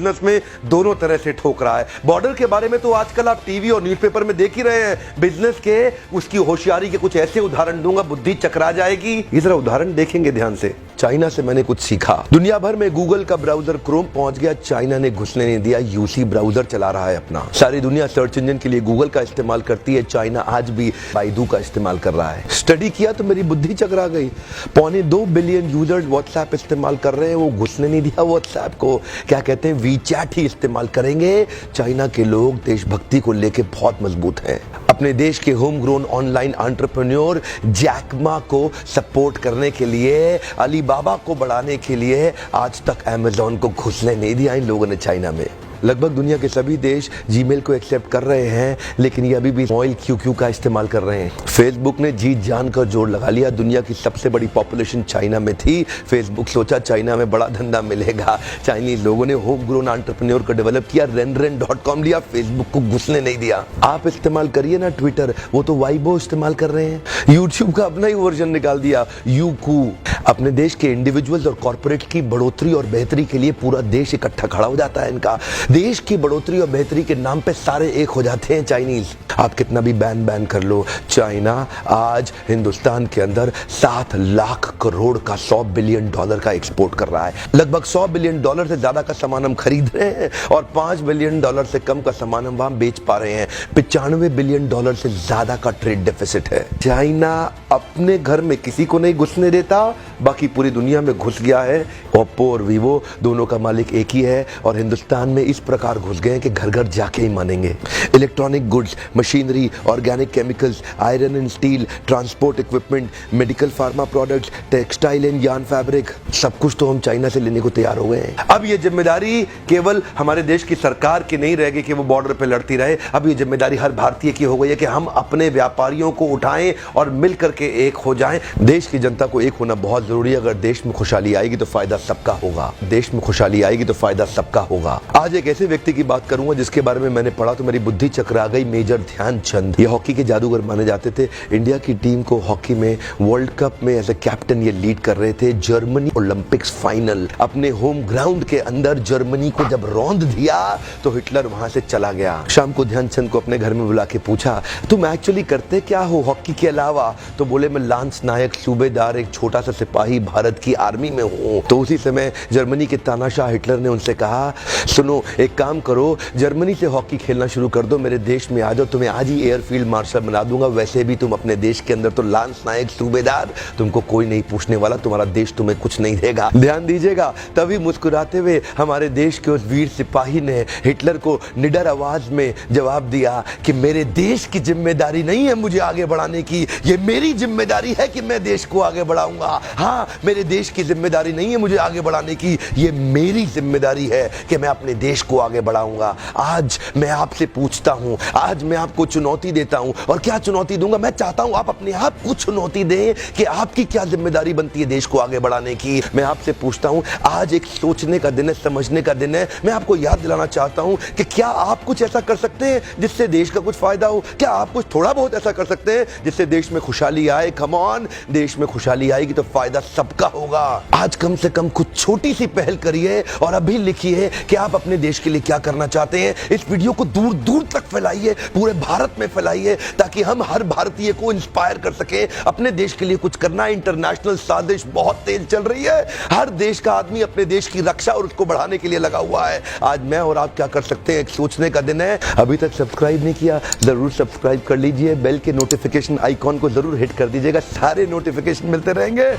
Business में दोनों तरह से ठोक रहा है। बॉर्डर के बारे में तो आजकल आप टीवी और न्यूज़पेपर में देख ही रहे हैं। बिजनेस के उसकी होशियारी के कुछ ऐसे उदाहरण दूंगा, बुद्धि चकरा जाएगी। ये जरा उदाहरण देखेंगे ध्यान से। चाइना से मैंने कुछ सीखा। दुनिया भर में गूगल का ब्राउजर क्रोम पहुंच गया, चाइना ने घुसने नहीं दिया। यूसी ब्राउजर चला रहा है अपना। सारी दुनिया सर्च इंजन के लिए गूगल का इस्तेमाल करती है, चाइना आज भी बाइडू का इस्तेमाल कर रहा है। स्टडी किया तो मेरी बुद्धि चकरा गई। 2.25 बिलियन यूजर्स व्हाट्सएप इस्तेमाल कर रहे हैं, वो घुसने नहीं दिया व्हाट्सएप को। क्या कहते हैं, वीचैट ही इस्तेमाल करेंगे। चाइना के लोग देशभक्ति को लेकर बहुत मजबूत हैं। अपने देश के home grown online entrepreneur Jack Ma को सपोर्ट करने के लिए, अलीबाबा को बढ़ाने के लिए आज तक अमेज़न को घुसने नहीं दिया इन लोगों ने चाइना में। लगभग दुनिया के सभी देश जीमेल को एक्सेप्ट कर रहे हैं, लेकिन ये अभी भी ऑयल क्यू का इस्तेमाल कर रहे हैं। फेसबुक ने जीत जान कर जोर लगा लिया। दुनिया की सबसे बड़ी पॉपुलेशन चाइना में थी। फेसबुक सोचा चाइना में बड़ा धंधा मिलेगा। चाइनीज लोगों ने होम ग्रोन एंटरप्रेन्योर को डेवलप किया, renren.com लिया, फेसबुक को घुसने नहीं दिया। आप इस्तेमाल करिए ना ट्विटर, वो तो वाइबो इस्तेमाल कर रहे हैं। यूट्यूब का अपना ही वर्जन निकाल दिया, यूकू। अपने देश के इंडिविजुअल्स और कॉर्पोरेट की बढ़ोतरी और बेहतरी के लिए पूरा देश इकट्ठा खड़ा हो जाता है इनका। देश की बढ़ोतरी और बेहतरी के नाम पे सारे एक हो जाते हैं चाइनीज। आप कितना भी बैन कर लो, चाइना आज हिंदुस्तान के अंदर 7 लाख करोड़ का $100 बिलियन का एक्सपोर्ट कर रहा है। लगभग $100 बिलियन से ज्यादा का सामान हम खरीद रहे हैं और $5 बिलियन से कम का सामान हम वहां बेच पा रहे हैं। $95 बिलियन से ज्यादा का ट्रेड डेफिसिट है। चाइना अपने घर में किसी को नहीं घुसने देता, बाकी पूरी दुनिया में घुस गया है। ओप्पो और वीवो दोनों का मालिक एक ही है और हिंदुस्तान में इस प्रकार घुस गए कि घर घर जाके ही मानेंगे। Electronic goods, machinery, organic chemicals, iron and steel, transport equipment, medical pharma products, textile and yarn fabric, सब कुछ तो हम चाइना से लेने को तैयार हो गए हैं। अब ये जिम्मेदारी केवल हमारे देश की सरकार की नहीं रहेगी कि वो बॉर्डर पे लड़ती रहे। अब ये जिम्मेदारी हर भारतीय की हो गई है कि हम अपने व्यापारियों को उठाएं और मिल करके एक हो जाएं। देश की जनता को एक होना बहुत जरूरी है। अगर देश में खुशहाली आएगी तो फायदा सबका होगा। देश में खुशहाली आएगी तो फायदा सबका होगा। आज एक ऐसे व्यक्ति की बात करूंगा जिसके बारे में मैंने पढ़ा तो मेरी बुद्धि चकरा गई। मेजर ध्यानचंद, ये हॉकी के जादूगर माने जाते थे। इंडिया की टीम को हॉकी में वर्ल्ड कप में एज ए कैप्टन ये लीड कर रहे थे। जर्मनी ओलंपिक्स फाइनल अपने होम ग्राउंड के अंदर जर्मनी को जब रौंद दिया तो हिटलर वहां से चला गया। शाम को ध्यानचंद को अपने घर में बुला के पूछा, तुम एक्चुअली करते क्या हो हॉकी के अलावा? तो बोले, मैं लांस नायक सूबेदार, एक छोटा सा सिपाही भारत की आर्मी में हूँ। तो उसी समय जर्मनी के तानाशाह हिटलर ने उनसे कहा, सुनो एक काम करो, जर्मनी से हॉकी खेलना शुरू कर दो, मेरे देश में आ जाओ, तुम्हें आज ही एयरफील्ड मार्शल बना दूंगा। वैसे भी तुम अपने देश के अंदर तो लांस नायक सूबेदार, तुमको कोई नहीं पूछने वाला, तुम्हारा देश तुम्हें कुछ नहीं देगा। ध्यान दीजिएगा, तभी मुस्कुराते हुए हमारे देश के उस वीर सिपाही ने हिटलर को निडर आवाज में जवाब दिया कि मेरे देश की जिम्मेदारी नहीं है मुझे आगे बढ़ाने की, ये मेरी जिम्मेदारी है कि मैं देश को आगे बढ़ाऊंगा। हाँ, मेरे देश की जिम्मेदारी नहीं है मुझे आगे बढ़ाने की, ये मेरी जिम्मेदारी है कि मैं अपने देश को आगे बढ़ाऊंगा। आज मैं आपसे पूछता हूं, आज मैं आपको चुनौती देता हूं। और क्या चुनौती दूंगा? मैं चाहता हूं आप अपने आप को चुनौती दें कि आपकी क्या जिम्मेदारी बनती है देश को आगे बढ़ाने की। मैं आपसे पूछता हूं, आज एक सोचने का दिन है, समझने का दिन है। मैं आपको याद दिलाना चाहता हूं कि क्या आप कुछ ऐसा कर सकते हैं जिससे देश का कुछ फायदा हो? क्या आप कुछ थोड़ा बहुत ऐसा कर सकते हैं जिससे देश में खुशहाली आए? कम ऑन, देश में खुशहाली आएगी तो फायदा सबका होगा। आज कम से कम कुछ छोटी सी पहल करिए और अभी लिखिए कि आप अपने देश के लिए क्या करना चाहते हैं। इस वीडियो को दूर दूर तक फैलाइए, पूरे भारत में फैलाइए, ताकि हम हर भारतीय को इंस्पायर कर सके अपने देश के लिए कुछ करना। इंटरनेशनल साजिश बहुत तेज चल रही है। हर देश का आदमी अपने देश की रक्षा और उसको बढ़ाने के लिए लगा हुआ है। आज मैं और आप क्या कर सकते हैं, एक सोचने का दिन है। अभी तक सब्सक्राइब नहीं किया, जरूर सब्सक्राइब कर लीजिए। बेल के नोटिफिकेशन आइकॉन को जरूर हिट कर दीजिएगा, सारे नोटिफिकेशन मिलते रहेंगे।